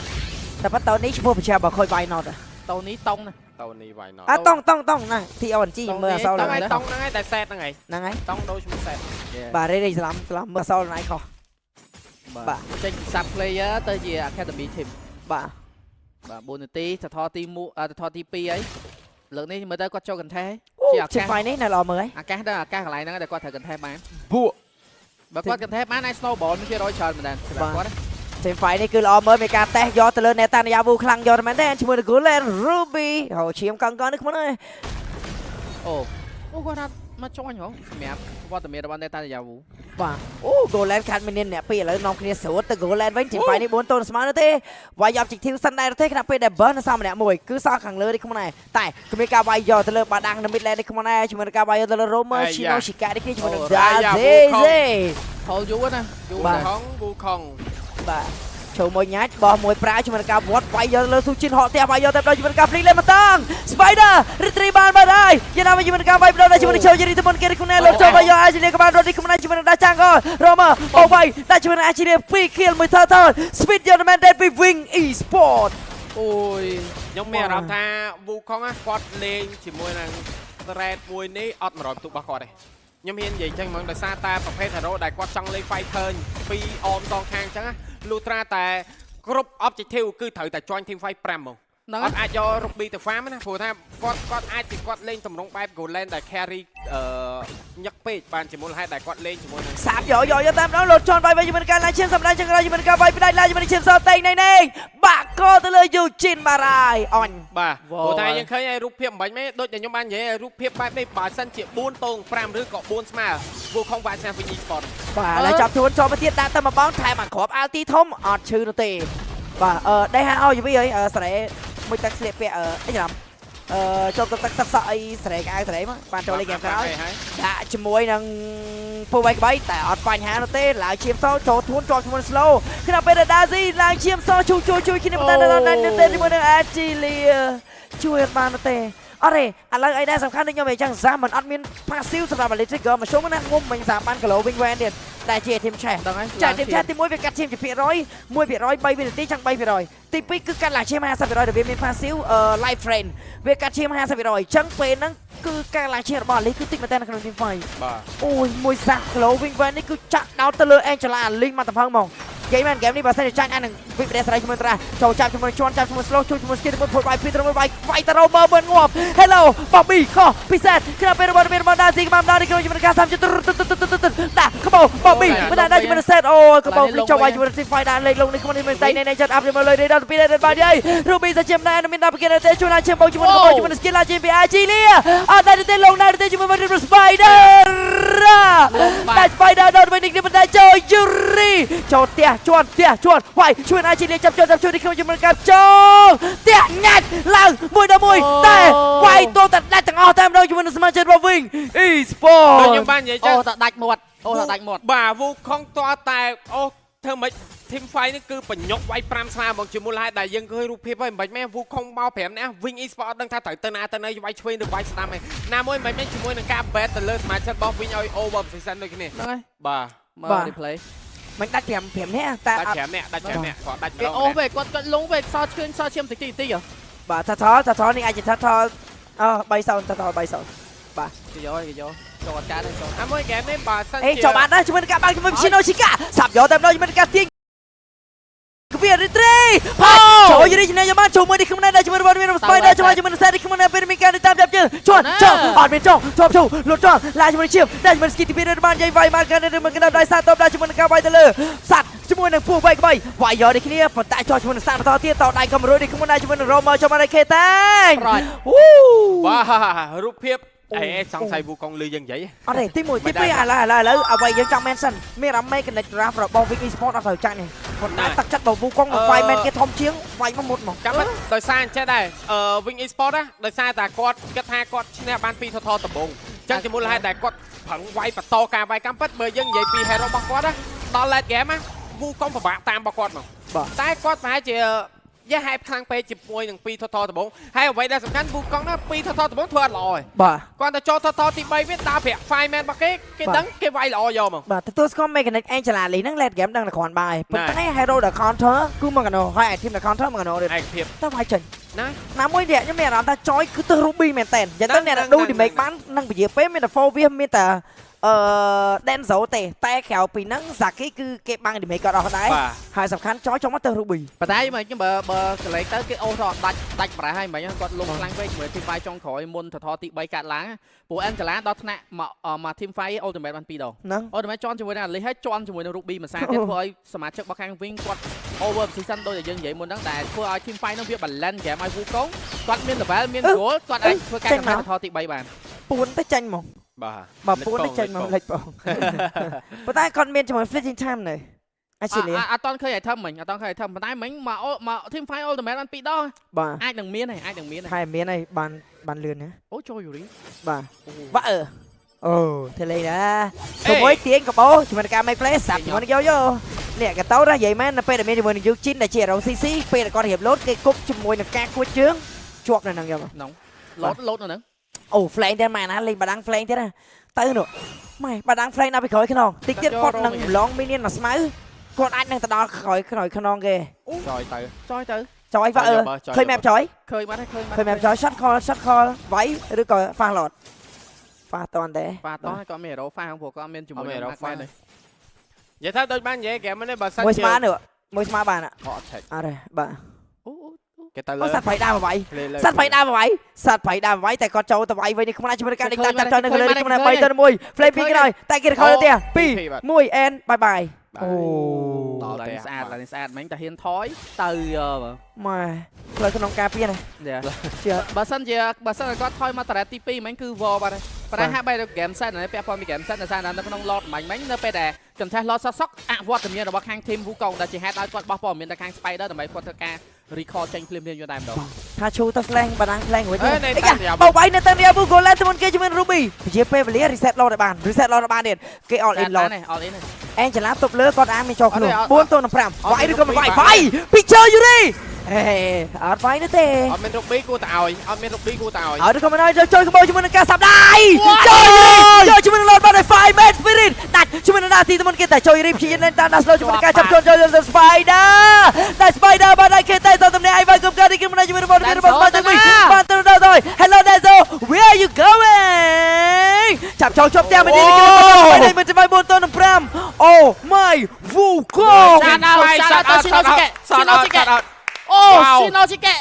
C: តែប៉ុន្តែតូនីឈ្មោះប្រចាំបើខូចវាយ not
B: តូនេះតុងណា
A: តូនីវាយណោ
C: អើតង់ណា TONG មើលអសល
A: ហ្នឹងហើយ
C: ហ្នឹង
A: តង់ហ្នឹងហើយតែ set ហ្នឹងហើយ
C: ហើយ
A: តង់ដូរឈ្មោះ set
C: បាទរេស្លាមមើលអសលណៃខុស
B: បាទចេញពី sub player ទៅជា academy team
C: បាទ
B: បាទ4នាទីសថទី1សថទី2ហើយលើកនេះមើលទៅគាត់ចូលកន្ទេជាអា
C: ជា
B: កាស
C: ហ្វាយនេះនៅល្អមើលហ៎
B: អាកាសដល់អាកាសកន្លែងហ្នឹងតែគាត់ត្រូវកន្ទេបាន
C: ពួក
B: បើគាត់កន្ទេបានអាច snowball មានជា100ច្រើនមែនដែរសម្រាប់គាត់
C: ជាហ្វាយនេះគឺល្អមើលមានការតេស្តយកទៅលើ Netanyahu ខ្លាំងយកមែនទេជាមួយនឹង Golan Ruby ហៅឈាមកង់នេះខ្លួនហ្នឹង
B: អូគាត់ថាមកចុញហ៎សម្រាប់វត្តមានរបស់ Netanyahu
C: បាទអូ Golan ខាត់មានអ្នកពីរឥឡូវនាំគ្នាស្រួតទៅ Golan វិញជាហ្វាយនេះ4ទល់ស្មើទេវាយ objective សិនដែរទេខណៈពេលដែល burn នៅសមម្នាក់មួយគឺសល់ខាងលើនេះខ្លួនឯងតែគឺមានការវាយយកទៅលើបាដាំងនៅ mid lane នេះខ្លួនឯងជាមួយនឹងការវាយយកទៅលើ Romer Chinochika នេះជាមួយនឹង Daze
B: ហូលយូរណាយូរ
A: វូ
B: ដែរ
A: ខុងវូខុង
C: បាទចូលមួយញ៉ាច់បោះមួយប្រាជាមួយនឹងការវាត់វាយយកលើស៊ូជីនហកផ្ទះវាយយកទៅដល់ជាមួយនឹងការ flick លេមកតាំង Spider retrieve បានហើយយ៉ាងណាមកជាមួយនឹងការវាយបដោតជាមួយនឹង Show យេរីទៅមុនគេនេះខ្លួនឯងលោតចូលវាយយក Achilia ក៏បានរត់នេះខ្លួនឯងជាមួយនឹងដាចាងក៏ Romer បោះវាយដាក់ជាមួយនឹង Achilia 2 kill មួយ turtle Speed យកទៅមែនទេពី Wing Esport
B: អូយ
A: ខ្ញុំមានអារម្មណ៍ថាវូខុងគាត់លេងជាមួយនឹង thread មួយនេះអត់100បន្ទុករបស់គាត់ទេខ្ញុំហ៊ាននិយាយចឹងហ្មងដោយសារតែប្រភេទ hero ដែលគាត់ចង់លេង fighter ពីអមតងខាងចឹងលុះត្រាតែគ្រប់ objective គឺត្រូវតែ join team fight 5ហ្មង
B: ហ្នឹង
A: អត់អាចយក Ruby ទៅ farm ណាព្រោះថាគាត់អាចពីគាត់លេងតម្រង់បែប Golan ដែល carry ញឹកពេកបានជាមូលហេតុដែលគាត់លេងជាមួយនឹង
C: សាបយកតាមដល់លោតជន់វាយជាមួយនឹងការឡាយឈាមសម្ដែងចង្រៃជាមួយនឹងការវាយផ្ដាច់ឡាយជាមួយនឹងឈាមសតេងនេះបាក់កទៅលើ Eugene Marai អញ
A: បាទព្រោះតែយើងឃើញឯរូបភាពមិនបាញ់មែនដូចតែខ្ញុំបាននិយាយរូបភាពបែបនេះបើសិនជា4ទង5ឬក៏4ស្មើវូខុងវាក់ឆ្នាំ Wing Sport
C: បាទហើយចាប់ខ្លួនចូលមកទៀតដាក់ទៅមកបងថែមអាគ្រាប់ Alti ធំអត់ឈឺនោះទេបាទដេហាឲ្យយវីអីស្រែមួយទឹកស្លៀកពាក់អីចាំចូលទឹកសក់អីស្រែកអាវស្រែមកបានចូលលេងហ្គេមក្រោយដាក់ជាមួយនឹងពូវៃក្បៃតែអត់បញ្ហានោះទេឡើងឈាមសចូលធួនជាប់ជាមួយ slow ខណៈពេល Dazi ឡើងឈាមសជួយគ្នាបន្តដល់ជាមួយនឹង Achilia ជួយអត់បានទេអរេឥឡូវអីដែរសំខាន់ដូចខ្ញុំនិយាយចឹងសាមិនអត់មាន passive សម្រាប់ Elite Trigger មកជុំណាងុំមិញសាបាន Glow Wing Van ទៀតតែជា team chat
B: ដឹងហើយ
C: ចា team chat ទី1វាកាត់ឈាមជាភាគរយ 1% 3វិនាទីចឹង 3% ទី2គឺកាត់ឡើងឈាម 50% ដែលវាមាន passive life friend វាកាត់ឈាម 50% ចឹងពេលហ្នឹងគឺការឡើងឈាមរបស់ Elite គឺតិចមែនតើនៅក្នុង team fight
A: បាទ
C: អូយមួយសា Glow Wing Van នេះគឺចាក់ដោតទៅលើ Angela Link មកតំផឹងហ្មងនិយាយមែនហ្គេមនេះបើសិនជាចាញ់អានឹងវិបដិសរៃជាមួយតាចូលចាប់ជាមួយជន់ចាប់ជាមួយ slow ជួយជាមួយ skill មួយផុតវាយពីត្រឹមវាយតារ៉ូមើលងាប់ Hello Bobby ខុសពិសេសក្រៅពេលរបស់មានមកដាស៊ីបានដល់នេះជាមួយការ30ដាក់ក្បោ Bobby មិនដាក់ជាមួយ set អូក្បោភ្លេចចូលវាយជាមួយ team fight ដាក់លេខលងនេះខ្លួននេះមិនតែនៃចិត្ត up មកលើនេះដល់ពីដល់បានយាយ Ruby សាជាមណែមានដល់ពីគេទៅជួយណាជាបោជាមួយក្បោជាមួយ skill ឡាជាពី Achilia អត់ដែរទេលងដែរទេជាមួយ Spider តែ Spider ដល់វិញនេះមិនដែរចូល Yuri ចូលផ្ទះជន់វាយជួយអាជីលីចាប់ជួយនេះខ្ញុំជាមួយកាប់ចូលផ្ទះញ៉ាច់ឡើង1ដល់1តែវាយតតែដាច់ទាំងអស់តែម្ដងជាមួយនឹងសមាជិករបស់ Wing Esport
A: ខ្ញុំបាននិយាយចឹង
B: អូតែដាច់មាត់
A: បាទវូខុងតតែអូធ្វើមិន team fight នេះគឺបញ្ញុកវាយ5ស្មើមកជាមូលហេតុដែលយើងឃើញរូបភាពហើយមិនបាច់មែនវូខុងមក5នាក់ Wing Esport អត់ដឹងថាត្រូវទៅណាទៅណីវាយឆ្វេងឬវាយស្ដាំឯណាមួយមិនមែនជាមួយនឹងការ bet ទៅលើសមាជិករបស់ Wing ឲ្យ over position ដូចគ្នា
B: ហ្នឹងហើយ
A: បាទ
B: មើល replay
C: មិនដាច់5នាក់តែ
A: ដាច់5នាក់គាត់ដាច់
B: គេអូសវិញគាត់លងវិញសល់ឈាមតិចហ៎
C: បាទថាថនេះអាចថាថ3-0ថាថ3-0បាទ
B: គេយកចូលអត់កើតទេចូល
A: អាមួយហ្គេមនេះបើសិន
C: អេចូលបានដែរជាមួយនឹងការបាល់ជាមួយ Shinoshika សាប់យកតែម្ដងជាមួយនឹងការទាញគៀរីត្រីចូលយីនេះយកបានចូលមួយនេះខ្ញុំដែរជាមួយរបស់មាន Spider ជាមួយនឹង Sari ខ្ញុំដែរពេលមានការតាមចាប់ជើងជន់អត់មានចង់ជាប់ចូលលុតចង់ឡាជាមួយឈៀមដែរជាមួយ Skitty ពីបានយាយវាយបានកាន់មកកណ្ដាប់ដៃសាតបដែរជាមួយនឹងការវាយទៅលើសัตว์ជាមួយនឹងពួក3 3វាយយកនេះគ្នាប៉ុន្តែចូលជាមួយនឹងសាតបន្តទៀតតដៃក៏100នេះខ្ញុំដែរជាមួយនឹង Romer ចូលមកដល់ K តាំង
A: បាទរូបភាពអេសង្ស័យវូកុងលឺយ៉ាងនិយាយ
C: អត់ទេទី1ទី2ឥឡូវអ្វីយើងចង់មែនសិនមានអាមេconnect draft របស់ Wing Esport អត់ត្រូវចាញ់ទេប៉ុន្តែទឹកចិត្តរបស់វូកុងមកវាយមែនគេធំជាងវាយមកមុតមក
A: ចាំដោយសារអញ្ចេះដែរWing Esport ណាដោយសារតែគាត់គិតថាគាត់ឈ្នះបាន2 total ដំបូងអញ្ចឹងជាមួយលហេតុតែគាត់ប្រឹងវាយបន្តការវាយកម្មពិតបើយើងនិយាយពី hero របស់គាត់ណាដល់ late game ណាវូកុងពិបាកតាមរបស់គាត់មកតែគាត់ប្រហែលជាយ៉ាហែបខ្លាំងពេកជាមួយនឹង2 total ដំបូងហើយអ្វីដែលសំខាន់វូកុងណា2 total ដំបូងធ្វើអត់ល្អទេ
C: បាទ
A: គាត់ទៅចូល total ទី3វាដើរប្រាក់ fire man របស់គេដឹងគេវាយល្អយកមក
C: បាទទទួលស្គាល់ mechanic Angela Lee ហ្នឹង late game ដឹងតែគ្រាន់បាយប៉ុន្តែ hero ដែល counter គឺមកកណោហើយ team ដែល counter មកកណោទៀត
A: ឯកភាព
C: ទៅវាយចេញ
A: ណា
C: មួយនេះខ្ញុំមានអារម្មណ៍ថាចយគឺទៅ Ruby មែនតើយ៉ាងទៅអ្នកឌូ damage បាននឹងពជាពេលមានតែ 4 វាមានតែDenzo ទេតែក្រៅពីហ្នឹង Zaki គឺគេបាំង damage គាត់អស់ដែរហើយសំខាន់ចយចង់មកទៅ Ruby
B: ប៉ុន្តែមកខ្ញុំបើកន្លែងទៅគេអូសដាច់ប្រហែលហើយមិញគាត់លុបខ្លាំងពេកជាមួយ team fight ចុងក្រោយមុនថតទី3កាត់ឡើងពួក Angela ដល់ថ្នាក់មក team fight ultimate បាន2ដង
C: ហ្នឹង
B: ultimate ជន់ជាមួយនឹង Ali ហើយជន់ជាមួយនឹង Ruby មួយសាទៀតធ្វើឲ្យសមាជិករបស់ខាង Wing គាត់ over position ដូចតែយើងនិយាយមុនហ្នឹងតែធ្វើឲ្យ team fight ហ្នឹងវា balance ហ្គេមឲ្យ Wukong គាត់មាន level មាន goal គាត់អាចធ្វើការកំណត់ថតទី3បាន
C: ពួនទៅចាញ់មកបាទពួនទៅចាញ់មកលេចបងប៉ុន្តែគាត់មានជាមួយ fleeting time នៅ
B: អត់តន់ឃើញ item មិញអត់តន់ឃើញ item ប៉ុន្តែមិញមក team fight ultimate បាន2ដង
C: បាទ
B: អាចនឹងមានហើយ
C: ហើយមានហើយបានលឿនណា
B: អូចូលយូរី
C: បាទអូធ្វើលេងណាជាមួយទាញកបោជាមួយនឹងការ make play សាប់ជាមួយនឹងយោនេះកតោណានិយាយមែននៅពេលដែលមានជាមួយនឹង Eugene ដែលជា Hero CC ពេលដែលគាត់រៀបលោតគេគប់ជាមួយនឹងការគួចជើងជាប់នៅហ្នឹងយក
B: ហ្នឹងលោតនៅហ្នឹង
C: អូ flame តែម៉ែណាលេងបាដាំង flame ទៀតណាទៅនោះម៉ែបាដាំង flame ដល់ពីក្រោយខ្នងតិចទៀតគាត់នឹងឡង minion មកស្មៅគាត់អាចនឹងទៅដល់ក្រោយខ្នងគេ
A: ចយទៅ
C: ចយបាទឃើញ map ចយ
B: ឃើញបាត់ហើយឃើញ
C: map ចយ shot call វាយឬក៏ fast load ហ្វាតន់ទេ
B: ហ្វាតន់គាត់មាន hero ហ្វាពួកគាត់មានជាមួយ
A: hero ហ្វានេះនិយាយថាដូចបាននិយាយហ្គេមនេះបើសិន
C: ជាមួយស្មើបានអត់
A: ទេ
C: បាទ
B: អូ
A: គេទៅលើ
C: សัตว์ไผ่ដើមវាយសัตว์ไผ่ដើមវាយតែគាត់ចូលទៅវាយវិញនេះខ្ញុំអាចជាមួយការដេកតាមចាប់នៅលើនេះខ្ញុំ3ទៅ1 flame 2ក្រោយតែគេរខោទៅ2 1 and bye bye
B: អូដល់នេះស្អាតមិញតែហ៊ានថយទៅ
C: ម៉ែផ្លូវក្នុងការពារណា
B: បើសិនគាត់ថយមកតារ៉េតទី2មិញគឺវបាត់ហើយប៉ុន្តែហាក់បីទៅហ្គេមសិនហើយពាក់ព័ន្ធពីហ្គេមសិននៅសារនៅក្នុង lot មិញនៅពេលដែលចន្ទះ lot សក់អវត្តមានរបស់ខាង team Wukong ដែលជាហេតុឲ្យគាត់បោះព័ត៌មានទៅខាង Spider ដើម្បីគាត់ធ្វើការ recall ចេញភ្លាមៗយកតែម្ដង
C: ថាឈូទៅ flank បាដាំង flank រួចបោវាយនៅតាមរាវ Google ទៅមុនគេជាមួយ Ruby ជាពេលវេលា reset lot ឲ្យបានទៀតគេ all in lot Angela ទប់លើគាត់អាចមានចូលខ្លួន4ទៅ5វាយឬក៏មិនវាយ picture យូរីអត់វាយទេ
A: អត់មាន Ruby គួរតែឲ្យអត់មាន Ruby គួរតែឲ្យ
C: អត់ក៏មិនឲ្យចូលកបោជាមួយនឹងការសាប់ដៃចូលជាមួយនឹង Lord បាត់ឲ្យ 5 man spirit ដាច់ជាមួយនឹង Nasty ទៅមុនគេតែចូលរីព្យាយាមតាម slow ជាមួយនឹងការចាប់ចូល Spider តែ Spider បាត់ឲ្យគេតែទៅតំណែងឲ្យវាយគ្រប់ការនេះគេមិនជាមួយនឹងបាត់ទៅវិញបានទៅដល់ Hello Dezo where are you going ចាប់ចូលជាប់ત્યાંមិននេះគេមិនទៅ4ទៅ5 Oh my Wukong
B: អូស៊ីណូជីកេ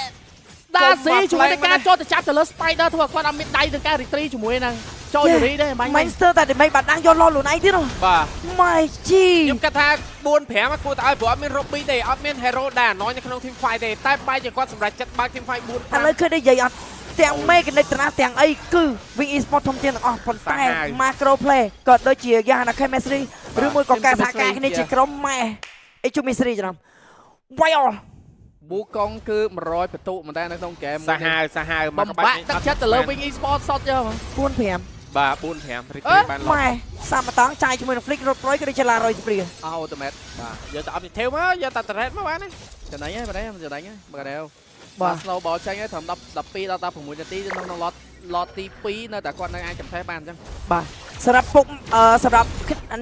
B: ដាស៊ីជាមួយនឹងការចូលទៅចាប់ទៅលើ Spider ធ្វើឲ្យគាត់អត់មានដៃទៅការ retreat ជាមួយនឹងចូលយូរីទេបាញ់
C: Monster តែដេមេបាត់ដាំងយកលខ្លួនឯងទៀតហ៎
A: បាទ
C: My G
A: ខ្ញុំគិតថា4 5គួរតែឲ្យព្រោះអត់មាន Ruby ទេអត់មាន Hero ដែរណយនៅក្នុង team fight ទេតែបែរជាគាត់សម្រេចចិត្តបើក team fight 4 5ឥ
C: ឡូវឃើញនិយាយអត់ទាំង mechanic ទាំងអីគឺ Wing Esport ធំជាងទាំងអស់ប៉ុន្តែ macro play ក៏ដូចជាយ៉ាងណា chemistry ឬមួយក៏ការសហការគ្នាជាក្រុមម៉ែអីជុំ mystery ច្រឡំ Wild
B: Wukong គឺ100បន្ទុកមែនតើនៅក្នុងហ្គេម
A: សាហាវ
B: មកក្បាច់ទឹកចិត្តទៅលើ Wing Esport សតយក
C: 4 5
A: បាទ4 5 retreat បានឡ
C: ម៉ែសាមតងចាយជាមួយនឹង flick រត់ប្រយក៏ដូចជាឡារយស្ព្រា
B: ultimate
A: បាទយកទៅអត់ទៅថេវមកយកទៅ turret មកបានណា
B: ចំណេញហើយបាទចំណេញហើយមកកែវបាទ slow ball ចេញហើយត្រឹម12ដល់16នាទីក្នុង lot ទី2នៅតែគាត់នៅអាចចំថែបានអញ្ចឹង
C: បាទសម្រាប់ពុកសម្រាប់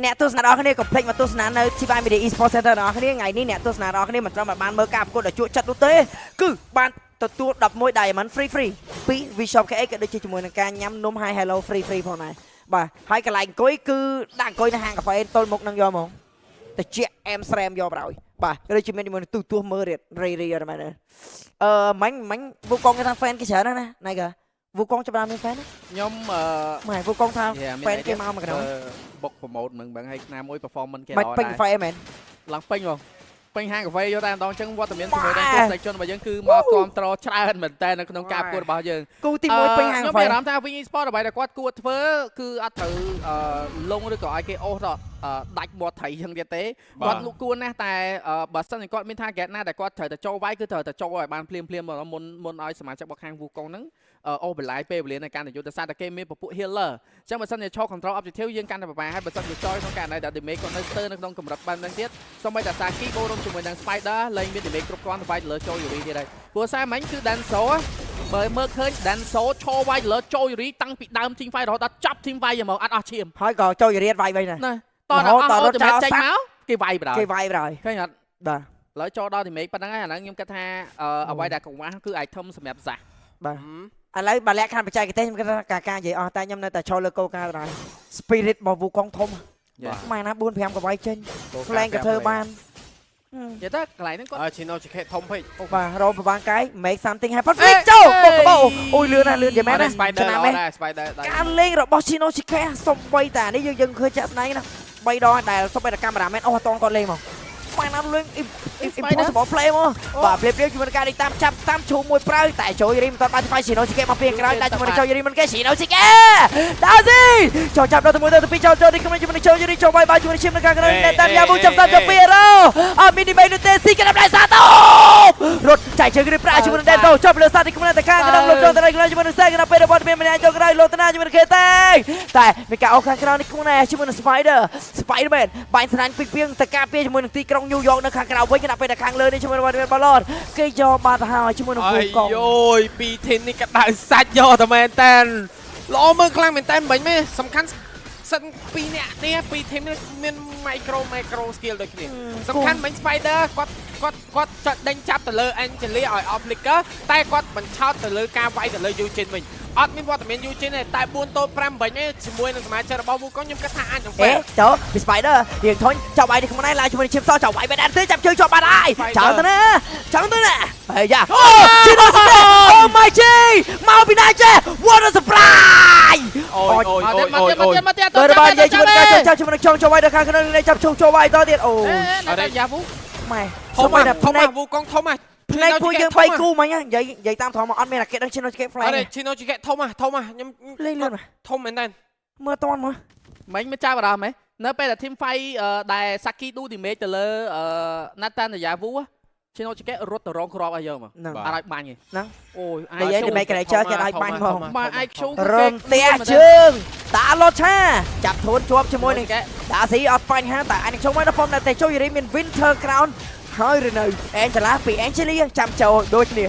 C: អ្នកទស្សនារបស់គ្នាកុំភ្លេចមកទស្សនានៅ Chiba Media Esports Center របស់គ្នាថ្ងៃនេះអ្នកទស្សនារបស់គ្នាមិនត្រឹមតែបានមើលការប្រកួតដ៏ជក់ចិត្តនោះទេគឺបាន ទទួល11 diamond free ពី Vshop KX ក៏ដូចជាជាមួយនឹងការញ៉ាំនំ Hi Hello free ផងដែរបាទហើយកន្លែងអង្គុយគឺដាក់អង្គុយនៅហាងកាហ្វេទល់មុខនឹងយកហ្មងតិចអែមស្រែមយកបរោយបាទក៏ដូចជាមានជាមួយទូមើលរីអត់មែនមិញវូកងគេថា fan គេច្រើនណាស់ណៃក៏វូកងចាប់បានមាន fan
B: ខ្ញុំ
C: ម៉ែវូកងថា fan គេមកក្នុង
B: បុក promote មិនបងឲ្យណាមួយ performance គេ
C: មិនពេញកាហ្វេមែន
B: ឡើងពេញបងពេញហាងកាហ្វេយកតែម្ដងអញ្ចឹងវត្តមានជាមួយនឹងទស្សនិកជនរបស់យើងគឺមកគ្រប់ត្រច្រើនមែនតើនៅក្នុងការប្រកួតរបស់យើង
C: គូទី1ពេញហាងកាហ្វេ
B: ខ្ញុំមានអារម្មណ៍ថា Wing Esports អ្វីដែលគាត់គួរធ្វើគឺអត់ត្រូវលងឬក៏ឲ្យគេអូសដល់ដាច់មាត់ត្រីអញ្ចឹងទៀតទេគាត់លូកគួរណាស់តែបើសិនជាគាត់មាន target ណាដែលគាត់ត្រូវតែចូលវាយគឺត្រូវតែចូលឲ្យបានភ្លាមមុនឲ្យសមាជិករបស់ខាង Wukong ហ្នឹងអូបន្លាយពេលវេលានៃការយុទ្ធសាស្ត្រតែគេមានពពួក healer អញ្ចឹងបើសិនជាឈរ control objective យើងកាន់តែប្រហែលហើយបើសិនជាចយក្នុងករណីដែល damage គាត់នៅស្ទើរនៅក្នុងកម្រិតបានហ្នឹងទៀតសូម្បីតែ Saki បូរំជាមួយនឹង Spider លែងមាន damage គ្រប់គ្រាន់ទៅវាយលើចូល Yuri ទៀតហើយព្រោះសារមិញគឺ Danzo បើមើលឃើញ Danzo ឈរវាយលើចូល Yuri តាំងពីដើម team fight រហូតដល់ចប់ team fight ហ្មងអត់អស់ឈាម
C: ហើយក៏ចូល Yuri វាយវិញណា
B: តរដល់ damage ចេញមកគេវាយបណ្ដោយឃើញអត់
C: បាទ
B: ឡើយចូលដល់ damage ប៉ុណ្ណឹងហើយអាហ្នឹងខ្ញុំគិតថាអ្វីដែលកង្វះគឺ item សម្រាប់សាស
C: បាទឥឡូវបើលក្ខខណ្ឌបច្ចេកទេសខ្ញុំគិតថាការនិយាយអស់តែខ្ញុំនៅតែចូលលើកូកាដែរ spirit របស់ Wukong ធំម៉ែណា 4-5 កវាយចេញ flank ក៏ធ្វើបាន
B: និយាយទៅកន្លែងហ្នឹងគាត់
A: Chino Chicken ធំពេក
C: បាទរកប្រវាងកាយ make something happen ចូលបុកកបោអូយលឿនណាស់លឿនយ៉ាងម៉េចណា
A: Spider
C: ការលេងរបស់ Chino Chicken សំបីតានេះយើងឃើញចាក់ស្ដែងណា3ដងដែលសំបីតាកាមេរ៉ាមែនអស់អត់តគាត់លេងមកម៉ែណាលឿន impossible play មកបាទព្រាបជាមួយការនេះតាមឈូមួយប្រើតែចូលយីមិនទាន់បានស្វាយ Chino Chicken មកពីក្រោយតែជាមួយចូលយីមិនគេ Chino Chicken ដល់ស៊ីចូលចាប់ដល់ទៅ1ទៅ2ចូលនេះខ្ញុំជាមួយចូលយីចូលបាយបាយជាមួយឈាមនៅខាងក្រោយតែយ៉ាប៊ូចាប់ដល់ទៅ2រ៉ូអត់មីនីបេនៅទេស៊ីកណ្ដាប់ដៃសាតូរត់ចែកជើងនេះប្រាជាមួយនឹងដេតូចាប់លើសាទីខ្ញុំតែខាងកណ្ដាប់លោកចូលទៅក្រោយជាមួយនឹងសេកណ្ដាប់ពេលរបស់មានម្នាក់ចូលក្រោយលោកតាណាជាមួយនឹងគេតែមានការអោខាងក្រោយនេះខ្ញុំណែជាមួយនឹង Spider-Man បាញ់ស្រាញ់ពីពីងទៅការពារជាមួយនឹងទីក្រុងញូវយ៉កនៅខាងក្រៅវិញណាពេលតែខាងលើនេះជាមួយនឹងបាឡូតគេយកបាត់ហើយជាមួយនឹង Wukong
A: យោយពីធីននេះក៏ដៅសាច់យកតែមែនតែនល្អមើលខ្លាំងមែនតែនមិញមែនសំខាន់សិន2នាក់នេះពីធីមនេះមាន micro skill ដូចគ្នាសំខាន់មិញ Spider គាត់ចាត់ដេញចាប់ទៅលើ Angelia ឲ្យ off flicker តែគាត់បញ្ឆោតទៅលើការវាយទៅលើ Eugene វិញអត់មានវត្តមាន Eugene ទេតែ4ទល់5វិញជាមួយនឹងសមាជិករបស់ Wukong ខ្ញុំគិតថាអាចនឹងពេល
C: ចូលពី Spider រៀងធុញចាប់វាយនេះក្នុងនេះឡើងជាមួយនឹងឈាមសចាប់វាយបែដទេចាប់ជើងជាប់បាត់ហើយចាំទៅណាហើយយ៉ាអូ Chino Chicken Oh my G មកពីណាចេះ What a surprise
B: អូយមកទៀត
C: ទៅបាននិយាយជាមួយនឹងចាប់ជាមួយនឹងចូលវាយដល់ខាងក្នុងនេះចាប់ចូលវាយតទៀតអូ
B: អត់យ៉ាវូ
C: ម៉ែ
A: ធំមក Wukong ធំមក
C: ផ្នែកពួកយើង3គូមិញនិយាយតាមធំមកអត់មានអាគេដឹង Chino Chicken flank
A: អត់ Chino Chicken ធំមកខ្ញុំ
C: លេងលឿន
A: ធំមែនតើ
C: មើលតន់មក
B: មិញមិនចាប់អារម្មណ៍ហ៎នៅពេលដែល team fight ដែល Saki ឌូ damage ទៅលើ Nathan តាយ៉ាវូ Chino Chicken រត់ទៅរងគ្រាប់ឲ្យយើងមកអត់ឲ្យបាញ់ទេ
C: ហ្នឹង
B: អូយ
C: និយាយ damage creature គេឲ្យបាញ់មក
B: បាទ IQ
C: រងផ្ទះជើងតាឡូឆាចាប់ធូនជាប់ជាមួយនឹងដាស៊ីអត់បញ្ហាតែអានេះខ្ញុំមកដល់ផងតែចូលយរីមាន Winter Crown ហើយឬនៅ Angela ពី Angelia ចាំចូលដូចគ្នា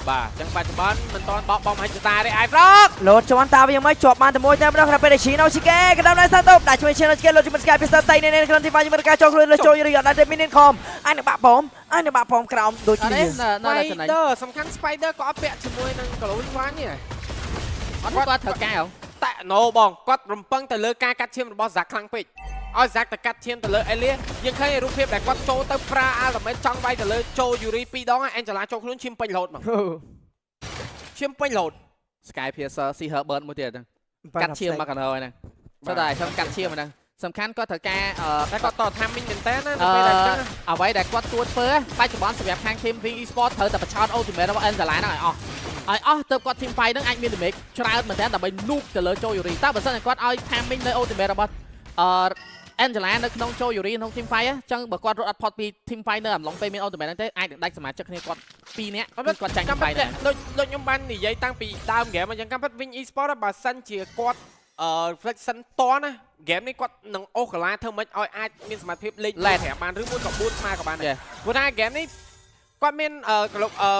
A: បាទចឹងបច្ចុប្បន្នមិនទាន់បោកបំហាច់តាទេ iFrog
C: លោតជាន់តាវាយ៉ាងម៉េចជាប់បានតែមួយតែម្ដងពេលដែល Chino Chicken កណ្ដាប់ដៃសាតូដាក់ជួយ Chino Chicken លោតជាមួយ Sky Pistol តៃនៅក្នុងទី5ជាមួយការចូលខ្លួនលើចូលយរីអត់តែមានខំអញនឹងបាក់ប៉មក្រោមដូចគ្នា
A: សំខាន់ Spider ក៏អត់ពាក់ជាមួយនឹង Glow One ទេ
B: អត់គាត់ត្រូវកែហ៎
A: តែ no បងគាត់រំពឹងទៅលើការកាត់ឈាមរបស់ Zack ខ្លាំងពេកឲ្យ Zack ទៅកាត់ឈាមទៅលើ Elia យើងឃើញរូបភាពដែលគាត់ចូលទៅប្រា Ultimate ចង់វាយទៅលើចូល Yuri 2ដង Angela ចូលខ្លួនឈាមពេញ load មកឈាមពេញ load
B: Sky Piercer ស៊ី Herbert មួយទៀតហ្នឹងកាត់ឈាមមកកណ្ដោហ្នឹងស្ដាយខ្ញុំកាត់ឈាមហ្នឹងសំខាន់គាត់ត្រូវការ
A: តែគាត់ត timing មែនតើណានៅពេលដែលអញ្ចឹង
B: អ្វីដែលគាត់គួរធ្វើបច្ចុប្បន្នសម្រាប់ខាង Team Wing Esports ត្រូវតែបញ្ឆោត ultimate របស់ Angela ហ្នឹងឲ្យអស់ទៅគាត់ team fight ហ្នឹងអាចមាន damage ច្រើនមែនតើដើម្បី noob ទៅលើចូល Yuri តើបើសិនតែគាត់ឲ្យ timing នៅ ultimate របស់Angela នៅក្នុងចូល Yuri ក្នុង team fight អញ្ចឹងបើគាត់រត់អត់ផុតពី team fight នៅអំឡុងពេលមាន ultimate ហ្នឹងទេអាចនឹងដាច់សមាជិកគ្នាគាត់2នាក់គាត់ចាញ់ team fight ដែរ
A: ដូចខ្ញុំបាននិយាយតាំងពីដើម game អញ្ចឹងគាត់ Wing Esports បើសិនជាគាត់flexion តណា game នេះគាត់នឹងអូសកាឡាធ្វើម៉េចឲ្យអាចមានសមត្ថភាពលេងលែត្រាបានឬមួយក៏4ស្មើក៏បានដែរព្រោះថា game នេះគាត់មាន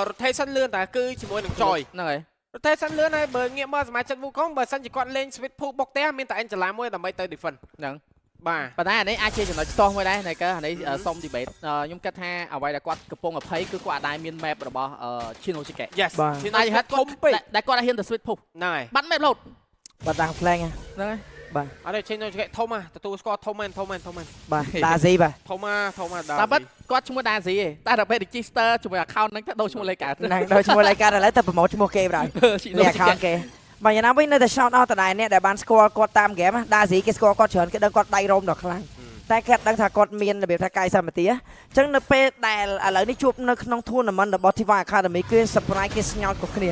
A: rotation លឿនតែគឺជាមួយនឹង Joy
B: ហ្នឹងហើយ
A: rotation លឿនហើយបើងាកមើលសមាជិក Wukong បើសិនជាគាត់លេង switch ភូបុកផ្ទះមានតែ Angela មួយដើម្បីទៅ defend
B: ហ្នឹង
A: បាទ
B: ប៉ុន្តែអានេះអាចជាចំណុចខ្សោះមួយដែរណៃកើអានេះសុំ debate ខ្ញុំគិតថាអ្វីដែលគាត់កំពុង20គឺគាត់អាចមាន map របស់ Shinosuke
A: yes
B: តែហេតុធំពេកតែគាត់អាចហ៊ានទៅ switch ភព
A: ហ្នឹងហើយ
B: បាត់ map លោត
C: បាត់ដាក់ flank
B: ហ្នឹងហើយ
A: អត់ទេចេញទៅធំហ่ะទទួលស្គាល់ធំមែន
C: បាទដាស៊ីបាទ
A: ធំហ่ะដា
B: តែបាត់គាត់ឈ្មោះ Daisy ទេតែដល់ពេល register ជាមួយ account ហ្នឹងទៅដូរឈ្មោះលេខកើត
C: ហ្នឹងដូចឈ្មោះរៃការឥឡូវទៅប្រម៉ូទឈ្មោះគេបណ្ដោយ នេះ account គេបើយ៉ាងណាវិញនៅតែ shout out តដែរអ្នកដែលបានស្គាល់គាត់តាម game ដាស៊ីគេស្គាល់គាត់ច្រើនគេដឹងគាត់ដៃរោមដល់ខ្លាំងតែគេដឹងថាគាត់មានរបៀបថាកាយសម្បទាអញ្ចឹងនៅពេលដែលឥឡូវនេះជួបនៅក្នុង tournament របស់ Tifa Academy គឺ surprise គេស្ញោតគ្រប់គ្នា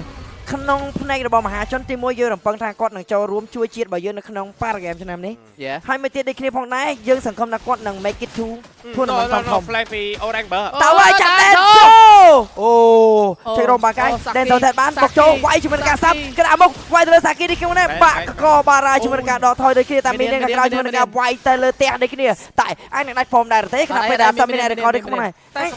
C: ក្នុងផ្នែករបស់មហាជនទី1យើងរំពឹងថាគាត់នឹងចូលរួមជួយជាតិរបស់យើងនៅក្នុង para game ឆ្នាំនេះហើយមួយទៀតដូចគ្នាផងដែរយើងសង្ឃឹមថាគាត់នឹង make it to tournament ធំ
A: flag ពី Orange
C: តើវាយចាក់ដែនអូចេញរំបាកាយដែនទៅតែបានបុកចូលវាយជាមួយនឹងការសាប់ក្តារមុខវាយទៅលើសាគីនេះគេមកបាក់កបារាជាមួយនឹងការដកថយដូចគ្នាតែមាននឹងក្រោយជាមួយនឹងការវាយទៅលើផ្ទះដូចគ្នាតែអញនឹងដាច់ form ដែរទេខណៈពេលដែលសាប់មាន record នេះខ្លួនឯង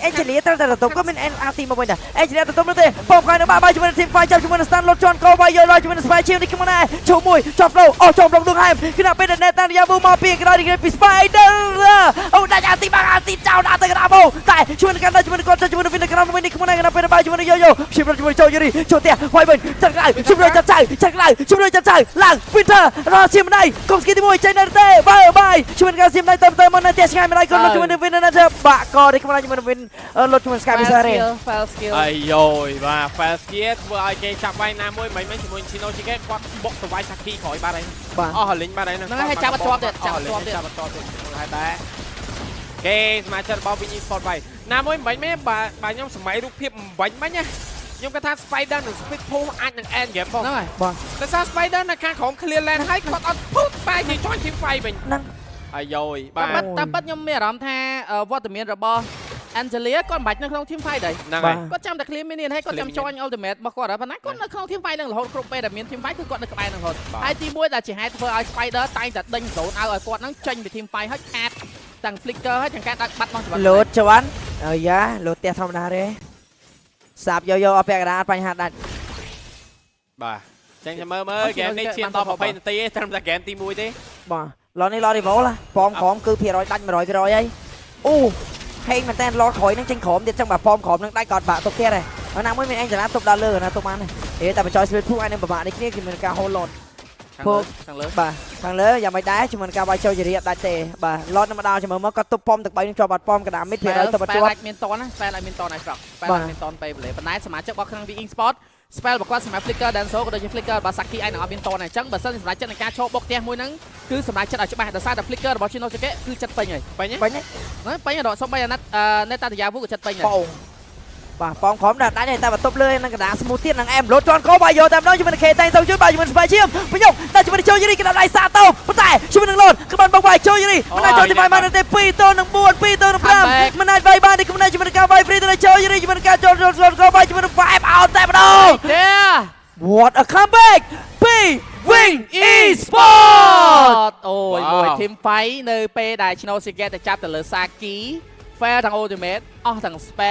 C: អេនជេលីត្រូវតែទទួលក៏មាន NRT មកវិញដែរអេនជេលីទទួលនោះទេ form ខាងនៅបាយជាមួយនឹង team fight ចាប់ជាមួយនឹង stand លុតជន់កោវាយយកជាមួយនឹង spy shield នេះខ្លួនឯងចូលមួយចាប់ flow អូចូលក្នុងដងហែមខណៈពេលដែល Nathan Yabu មកពីក្រោយនេះពី Spider អូដាច់អាទីបាក់អាទីចោលដាក់ទៅក្តារមកតែជួយនឹងការជាមួយនឹងគាត់ជាមួយនឹង Win ក្រោមវិញនេះខ្លួនឯងខណៈពេលបាយជាមួយនឹង Yo-Yo ជិះជាមួយចូលយូរីចូលផ្ទះវាយវិញចាក់ឡើងជាមួយនឹងចាក់ចៅជាមួយនឹងចាក់ចៅឡើង Winter រកសៀមដៃកុំស្គីទី1ចេញនៅទេបាយជួយនឹងការសៀមដៃទៅមកនៅផ្ទះឆ្ងាយម្ដាយគាត់មកជាមួយនឹង Win ណាស់បាក់កនេះខ្លួនឯងជាមួយនឹង Win លុតជាមួយ Sky Bizarre
B: fail skill
A: អាយយបាទ fast gear ធ្វើឲ្យគេចាប់វាយណាមួយមិនជាមួយ Shinosuke គាត់បុកទៅវាយ Saki ក្រោយបាត់ហើយអស់រលីងបាត់ហើយហ្នឹង
B: ហ្នឹងហើយចាប់ជាប់ទៀត
A: ហើយដែរគេសមាជិករបស់ Winning Sport បាយណាមួយមិនមែនបាទខ្ញុំសម័យរូបភាពមិនបាញ់ណាខ្ញុំគាត់ថា Spider និង Speed Pool អាចនឹង end game ផង
B: ហ្នឹងហើយ
C: បាទ
A: តែសារ Spider នៅខាងក្រុម clear lane ហើយគាត់អត់ពុតបែរជាជួយ team fight វិញ
C: ហ្នឹង
A: អាយយបា
B: តែប៉ិតខ្ញុំមានអារម្មណ៍ថាវត្តមានរបស់ Angelia គាត់មិនបាច់នៅក្នុង team fight ដែរ
A: ហ្នឹងហើយ
B: គាត់ចាំតែ clear minion ហើយគាត់ចាំ join ultimate របស់គាត់ហើយប៉ុន្តែគាត់នៅក្នុង team fight នឹងរហូតគ្រប់ពេលដែលមាន team fight គឺគាត់នៅក្បែរនឹងរហូតហើយទី1ដែលជាហេតុធ្វើឲ្យ Spider តែងតែដេញ zone ឲ្យគាត់នឹងចេញពី team fight ហើយខាតទាំង flicker ហើយទាំងការដាក់បាត់បង់ច្បាប់
C: លោតជាន់អាយ៉ាលោតផ្ទះធម្មតាទេសាប់យោអត់ពាក់កណ្ដាលបញ្ហាដាច់
A: បាទចឹងចាំមើលហ្គេមនេះឈានដល់20នាទីទេត្រឹមតែហ្គេមទី1ទេ
C: បាទឡនេះឡរីវ៉ូឡាប៉មក្រមគឺភាគរយដាច់ 100% ហើយអូហេងមែនតើឡក្រោយនឹងចេញក្រមទៀតចឹងបាទប៉មក្រមនឹងដាច់ក៏បាក់ទុកទៀតដែរហើយណាមួយមានអេងចលាទុកដល់លើណាទុកបានទេតែបញ្ចុយ split pool ឯនឹងពិបាកនេះគ្នាគឺមានការ hold load
B: ខាងលើ
C: បាទខាងលើយ៉ាងមិនដែរជាមួយនឹងការវាយចូលជារៀបដាច់ទេបាទ load នឹងមកដល់ជាមួយមកក៏ទុបប៉មទឹក3នឹងជាប់បាត់ប៉មកណ្ដាល mid ភាគរយទៅបាត់ជាប់
B: spell មានតនណា spell ឲ្យមានតនឲ្យស្រក់ spell ឲ្យមានតនពេលវេលាប៉ុន្តែសមាជិករបស់ខាង Wing Sport spell របស់គាត់សម្រាប់ flicker dancer ក៏ដូចជា flicker របស់ Saki ឯងនឹងអត់មានតនដែរអញ្ចឹងបើសិនសម្រាប់ចិត្តនៃការឈោបុកផ្ទះមួយហ្នឹងគឺសម្រាប់ចិត្តឲ្យច្បាស់ដោយសារតែ flicker របស់ Shinosuke គឺចិត្តពេញហើយពេញដល់សំបីអាណិតNathan Yabu ក៏ចិត្តពេញដែរ
C: បាទប៉មក្រមដាក់ដាច់តែបន្ទប់លើនឹងកណ្ដាល smooth ទៀតនឹងអែមលោតជន់កោបាយយកតែម្ដងជាមួយនឹង K តែងទៅជួយបាទជាមួយនឹង Spy Shield បញ្ញប់តែជាមួយនឹងចូលយូរីកណ្ដាលដៃសាតោប៉ុន្តែជាមួយនឹងលោតក្បានបងបាយចូលយូរីមិនអាចចូលទីបាយបានទេ2ទៅនឹង4 2ទៅនឹង5មិនអាចបាយបានទេជាមួយនឹងការបាយ free ទៅចូលយូរីជាមួយនឹងការចូលលោតកោបាយជាមួយនឹង 5 out តែម្ដង What a comeback B Wing Esport
B: អូយមួយ team fight នៅពេលដែល Shinosuke ទៅចាប់ទៅលើ Saki fair ទាំង ultimate អស់ទាំង spell